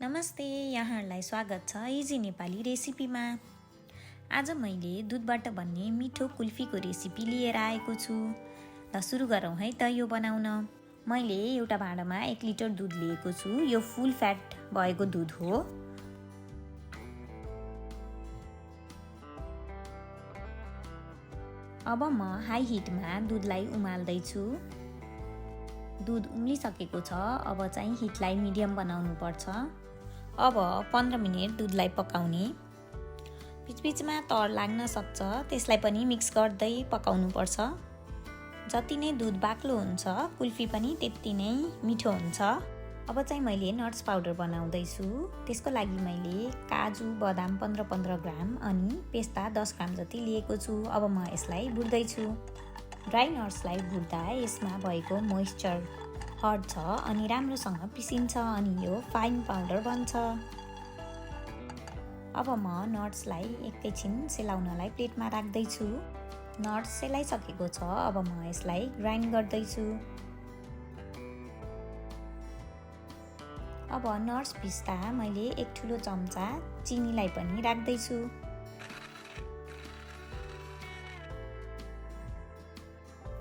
नमस्ते, यहाँहरूलाई स्वागत छ इजी नेपाली रेसिपीमा। आज मैले दुधबाट बन्ने मिठो कुल्फीको रेसिपी लिएर आएको छु। त सुरु गरौँ है त यो बनाउन। मैले एउटा भाँडामा 1 लिटर दुध लिएको छु। यो फुल फ्याट भएको दुध हो। अब म हाई हिटमा दुधलाई उमाल्दै छु। दुध उम्लिसकेको छ। अब चाहिँ हिटलाई मिडियम बनाउनु पर्छ। अब 15 मिनेट दुधलाई पकाउने। बीचबीचमा तर लाग्न सक्छ, त्यसलाई पनि मिक्स गर्दै पकाउनु पर्छ। जति नै दुध बाक्लो हुन्छ, कुल्फी पनि त्यति नै मिठो हुन्छ। अब चाहिँ मैले नट्स पाउडर बनाउँदै छु। त्यसको लागि मैले काजु बदाम 15 ग्राम अनि पेस्ता 10 ग्राम जति लिएको छु। अब म यसलाई भुट्दै छु। ड्राई नट्सलाई भुट्दा यसमा भएको मोइस्चर हट्छ अनि राम्रोसँग पिसिन्छ अनि यो फाइन पाउडर बन्छ। अब म नट्सलाई एकैछिन सेलाउनलाई प्लेटमा राख्दै छु। नट्स सेलाइसकेको छ। अब म यसलाई ग्राइन्ड गर्दै छु। अब नट्स पिस्दा मैले 1 ठुलो चम्चा चिनीलाई पनि राख्दै छु।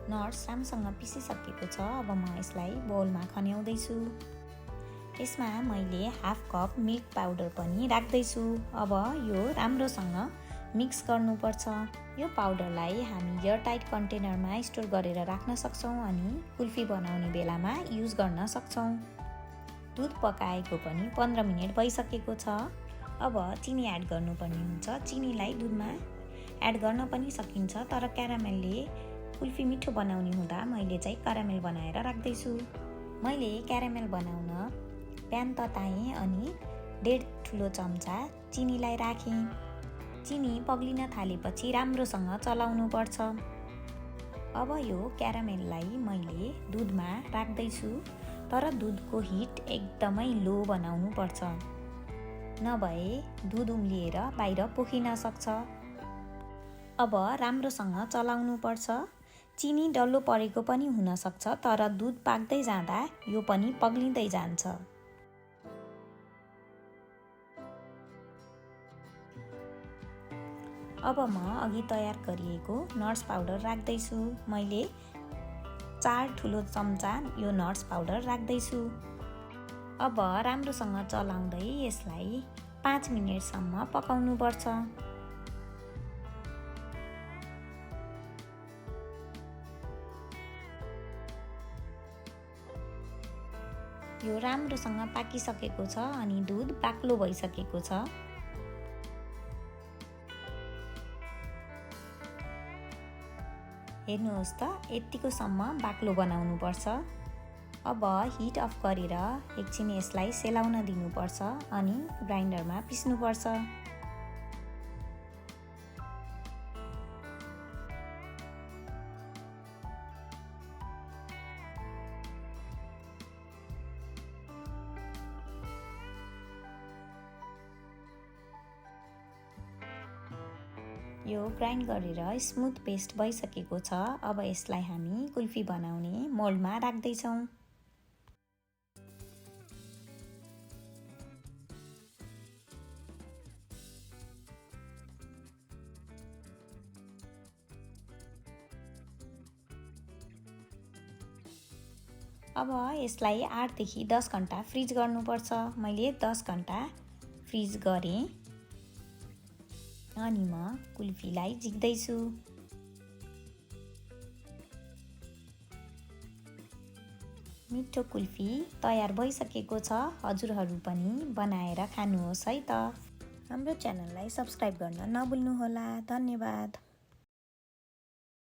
नट्स राम्रोसँग पिसिसकेको छ। अब म यसलाई बोलमा खन्याउँदै छु। यसमा मैले हाफ कप मिल्क पाउडर पनि राख्दै छु। अब यो राम्रोसँग मिक्स गर्नुपर्छ। यो पाउडरलाई हामी एयरटाइट कन्टेनरमा स्टोर गरेर राख्न सक्छौँ अनि कुल्फी बनाउने बेलामा युज गर्न सक्छौँ। दुध पकाएको पनि 15 मिनेट भइसकेको छ। अब चिनी एड गर्नुपर्ने हुन्छ। चिनीलाई दुधमा एड गर्न पनि सकिन्छ, तर क्यारामेलले कुल्फी मिठो बनाउने हुँदा मैले चाहिँ क्यारामेल बनाएर राख्दैछु। मैले क्यारामेल बनाउन प्यान तताएँ अनि 1.5 ठुलो चम्चा चिनीलाई राखेँ। चिनी पग्लिन थालेपछि राम्रोसँग चलाउनु पर्छ। अब यो क्यारामेललाई मैले दुधमा राख्दैछु, तर दुधको हिट एकदमै लो बनाउनु पर्छ, नभए दुध उम्लिएर बाहिर पोखिन सक्छ। अब राम्रोसँग चलाउनु पर्छ। चिनी डल्लो परेको पनि हुन सक्छ, तर दुध पाक्दै जाँदा यो पनि पग्लिँदै जान्छ। अब म अघि तयार गरिएको नट्स पाउडर राख्दैछु। मैले 4 ठुलो चम्चा यो नट्स पाउडर राख्दैछु। अब राम्रोसँग चलाउँदै यसलाई 5 मिनेटसम्म पकाउनु पर्छ। यो राम्रोसँग पाकिसकेको छ अनि दुध बाक्लो भइसकेको छ। हेर्नुहोस् त, यतिकोसम्म बाक्लो बनाउनु पर्छ। अब हिट अफ गरेर एकछिन यसलाई सेलाउन दिनुपर्छ अनि ग्राइन्डरमा पिस्नुपर्छ। यो ग्राइन्ड गरेर स्मुथ पेस्ट भइसकेको छ। अब यसलाई हामी कुल्फी बनाउने मोल्डमा राख्दैछौँ। अब यसलाई 8 देखि 10 घन्टा फ्रिज गर्नुपर्छ। मैले 10 घन्टा फ्रिज गरेँ अनि म कुल्फीलाई झिक्दैछु। मिठो कुल्फी तयार भइसकेको छ। हजुरहरू पनि बनाएर खानुहोस् है त। हाम्रो च्यानललाई सब्स्क्राइब गर्न नभुल्नुहोला। धन्यवाद।